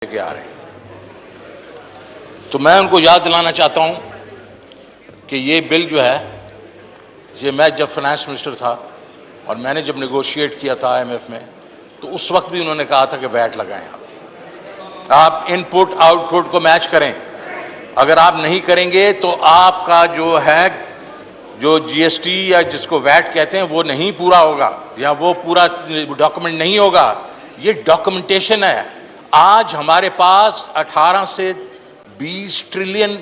کے آ رہے ہیں. تو میں ان کو یاد دلانا چاہتا ہوں کہ یہ بل جو ہے یہ میں جب فائنانس منسٹر تھا اور میں نے جب نیگوشیٹ کیا تھا آئی ایم ایف میں تو اس وقت بھی انہوں نے کہا تھا کہ ویٹ لگائیں آپ ان پٹ آؤٹ پٹ کو میچ کریں. اگر آپ نہیں کریں گے تو آپ کا جو ہے جو جی ایس ٹی یا جس کو ویٹ کہتے ہیں وہ نہیں پورا ہوگا یا وہ پورا ڈاکومنٹ نہیں ہوگا. یہ ڈاکومنٹیشن ہے. آج ہمارے پاس 18 سے 20 ٹریلین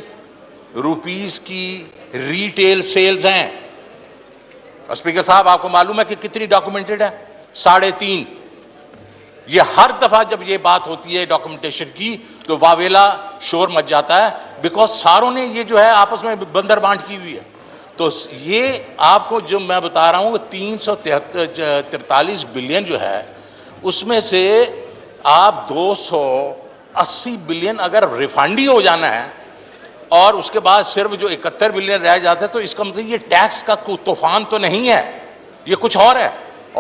روپیز کی ریٹیل سیلز ہیں. اسپیکر صاحب آپ کو معلوم ہے کہ کتنی ڈاکومنٹڈ ہے؟ 3.5. یہ ہر دفعہ جب یہ بات ہوتی ہے ڈاکومنٹیشن کی تو واویلا شور مچ جاتا ہے بیکاز ساروں نے یہ جو ہے آپس میں بندر بانٹ کی ہوئی ہے. تو یہ آپ کو جو میں بتا رہا ہوں 343 بلین جو ہے اس میں سے آپ 280 بلین اگر ریفنڈ ہی ہو جانا ہے اور اس کے بعد صرف جو 71 بلین رہ جاتا ہے تو اس کا مطلب یہ ٹیکس کا کوئی طوفان تو نہیں ہے, یہ کچھ اور ہے.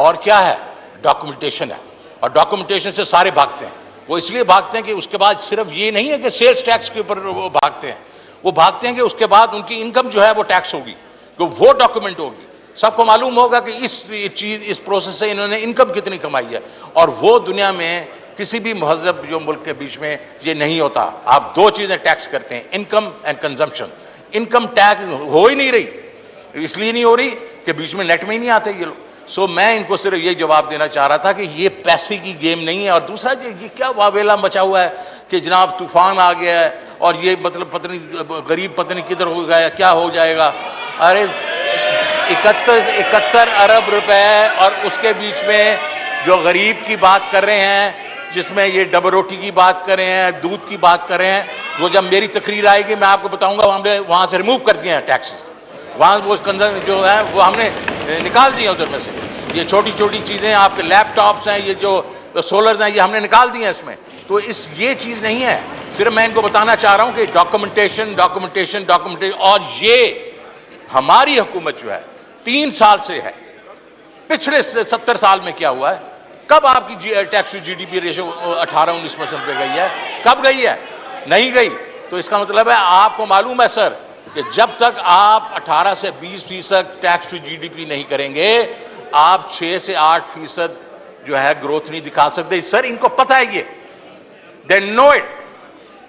اور کیا ہے؟ ڈاکومنٹیشن ہے. اور ڈاکومنٹیشن سے سارے بھاگتے ہیں. وہ اس لیے بھاگتے ہیں کہ اس کے بعد صرف یہ نہیں ہے کہ سیلز ٹیکس کے اوپر وہ بھاگتے ہیں, وہ بھاگتے ہیں کہ اس کے بعد ان کی انکم جو ہے وہ ٹیکس ہوگی, تو وہ ڈاکومنٹ ہوگی. سب کو معلوم ہوگا کہ اس پروسیس سے انہوں نے انکم کتنی کمائی ہے. اور وہ دنیا میں کسی بھی مہذب جو ملک کے بیچ میں یہ نہیں ہوتا. آپ دو چیزیں ٹیکس کرتے ہیں, income and consumption. Income tax ہو ہی نہیں رہی, اس لیے نہیں ہو رہی کہ بیچ میں نیٹ میں ہی نہیں آتے یہ لوگ. سو میں ان کو صرف یہ جواب دینا چاہ رہا تھا کہ یہ پیسے کی گیم نہیں ہے. اور دوسرا یہ کیا واویلا مچا ہوا ہے کہ جناب طوفان آ گیا ہے اور یہ مطلب پتنی غریب پتنی کدھر ہو گیا, کیا ہو جائے گا. ارے 71 ارب روپے اور اس کے بیچ میں جو غریب کی بات کر رہے ہیں, جس میں یہ ڈبل روٹی کی بات کر رہے ہیں, دودھ کی بات کر رہے ہیں, وہ جب میری تقریر آئے گی میں آپ کو بتاؤں گا ہم نے وہاں سے ریموو کر دیا ہے ٹیکس. وہاں وہ جو ہے وہ ہم نے نکال دیا ادھر میں سے. یہ چھوٹی چھوٹی چیزیں آپ کے لیپ ٹاپس ہیں, یہ جو سولرز ہیں, یہ ہم نے نکال دیے ہیں اس میں. تو یہ چیز نہیں ہے. صرف میں ان کو بتانا چاہ رہا ہوں کہ ڈاکومنٹیشن ڈاکومنٹیشن ڈاکومنٹیشن. اور یہ ہماری حکومت جو ہے 3 سال سے ہے. پچھلے 70 سال میں کیا ہوا ہے؟ کب آپ کی tax to G D P ratio 18-19% پہ گئی ہے؟ کب گئی ہے؟ نہیں گئی. تو اس کا مطلب ہے آپ کو معلوم ہے سر کہ جب تک آپ 18 سے 20% tax to G D P نہیں کریں گے آپ 6 سے 8% جو ہے گروتھ نہیں دکھا سکتے. سر ان کو پتہ ہے یہ, they know it,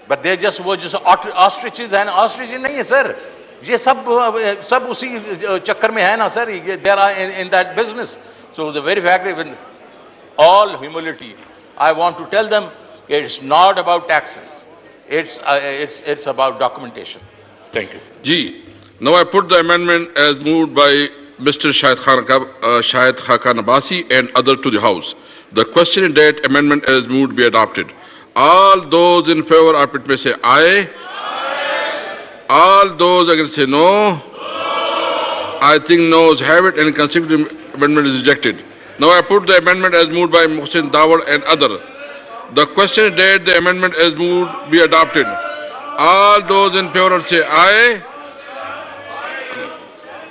but they just وہ جیسے آسٹریچز ہیں, آسٹریچز نہیں ہے سر, یہ سب اسی چکر میں ہے نا سر. they are in that business. So the very fact, with all humility, I want to tell them it's not about taxes, it's about documentation. Thank you. Ji, now I put the amendment as moved by Mr. Shahid Khaqan Abbasi and other to the House. The question is that amendment as moved be adopted. All those in favor of it may say aye. All those against say no. I think noes have it and consecutive amendment is rejected. Now I put the amendment as moved by Mohsin Dawar and other. The question is that the amendment as moved be adopted. All those in favor say aye.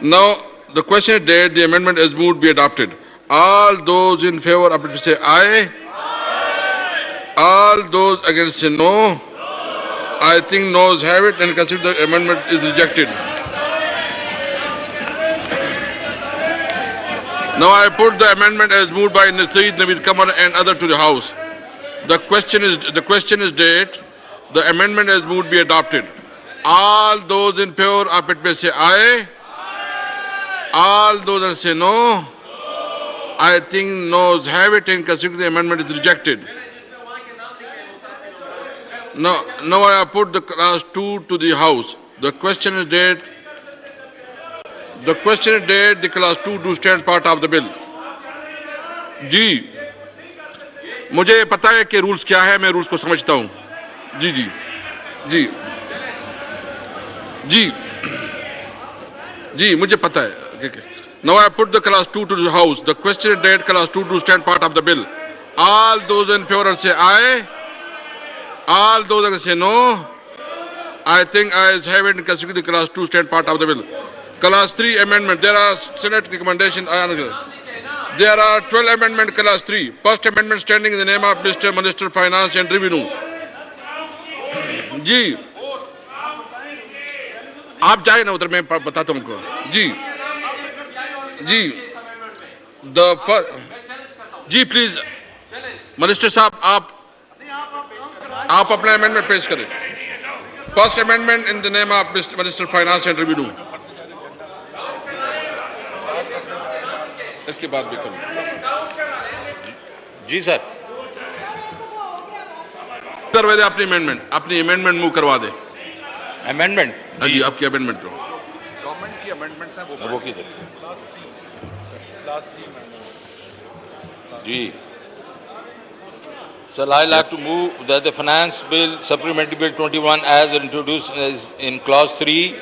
Now the question is that the amendment as moved be adopted. All those in favor of it say aye. All those against say no. I think noes have it and consider the amendment is rejected. Now I put the amendment as moved by Naseed Naveed Kamar and other to the House. The question is that the amendment as moved be adopted. All those in favor of it may say aye. All those that say no. I think noes have it and consider the amendment is rejected. Now I have put the class 2 to the House. The question is that the class 2 do stand part of the bill. جی مجھے پتا ہے کہ rules کیا ہے, میں rules کو سمجھتا ہوں. جی جی جی جی جی مجھے پتا ہے. Now I put the class 2 to the House. The question is that class 2 do stand part of the bill. All those in favor say aye. All those that say no. I think ayes have it and consider the class 2 stand part of the bill. Class 3 amendment. There are Senate recommendation. There are 12 amendment class 3. First amendment standing in the name of Mr. Minister Finance and Revenue. جی آپ جائیں نا ادھر, میں بتاتا ہوں آپ کو. جی جی جی please minister صاحب آپ اپنا امینڈمنٹ پیش کریں. First amendment in the name of minister finance and revenue. اس کے بعد بھی کروں. جی سر. کروا دیں اپنی امینڈمنٹ موو کروا دیں. امینڈمنٹ جی آپ کی امینڈمنٹ جو گورنمنٹ کی امینڈمنٹس ہیں وہ وہ کدھر جی. Sir, I like to move that the Finance Bill, Supplementary Bill 21 as introduced in Clause 3,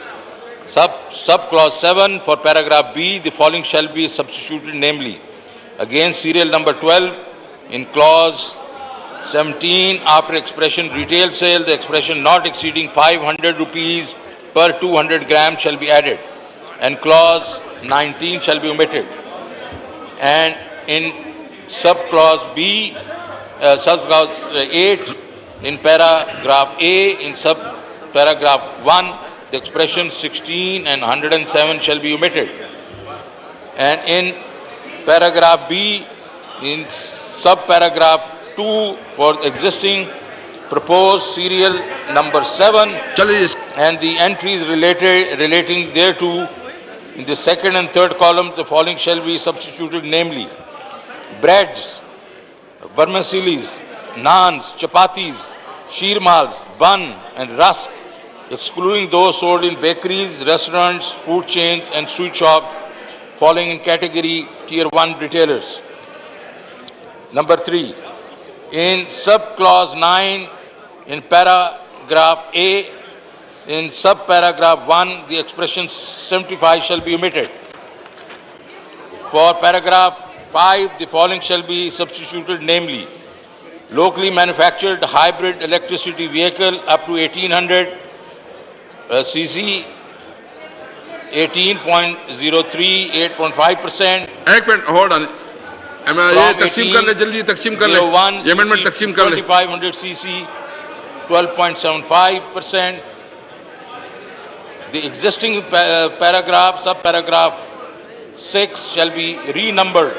Sub-Clause 7 for Paragraph B, the following shall be substituted, namely, against serial number 12 in Clause 17, after expression retail sale, the expression not exceeding 500 rupees per 200 grams shall be added, and Clause 19 shall be omitted. And in Sub-Clause B, Sub-Clause 8, in Paragraph A, in Sub-Paragraph 1, the expression 16 and 107 shall be omitted. And in Paragraph B, in Sub-Paragraph 2, for existing proposed serial number 7, چلیے and the entries relating thereto, in the second and third columns, the following shall be substituted, namely, breads, vermicellis, naans, chapatis, sheermals, bun and rusk, excluding those sold in bakeries, restaurants, food chains and sweet shops falling in category Tier 1 retailers. Number 3, in Sub-Clause 9, in Paragraph A, in Sub-Paragraph 1, the expression 75 shall be omitted. For Paragraph 5, the following shall be substituted, namely, locally manufactured hybrid electricity vehicle up to 1800 cc, 18.03, 8.5%. ایک minute hold on. یہ تقسیم کر لیں, جلدی تقسیم کر لیں, یہ امینڈمنٹ تقسیم کر لیں. 2500 cc, 12.75%. The existing paragraph, sub-paragraph 6 shall be renumbered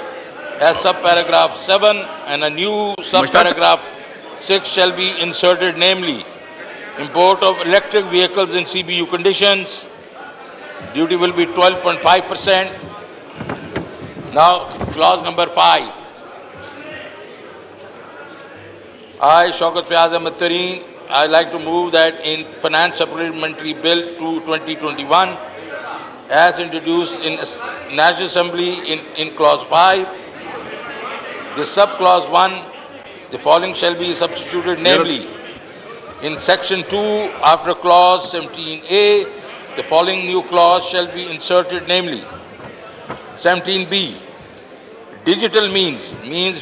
as sub-paragraph 7, and a new sub-paragraph 6 shall be inserted, namely, import of electric vehicles in CBU conditions, duty will be 12.5%. Now, clause number 5. I, Shaukat Fayaz Ahmed Tareen, I like to move that in Finance Supplementary Bill 2021, as introduced in National Assembly in Clause 5, the Sub-Clause 1, the following shall be substituted, namely, in Section 2, after Clause 17A, the following new clause shall be inserted, namely, 17B, digital means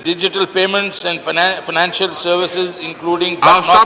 digital payments and financial services, including but not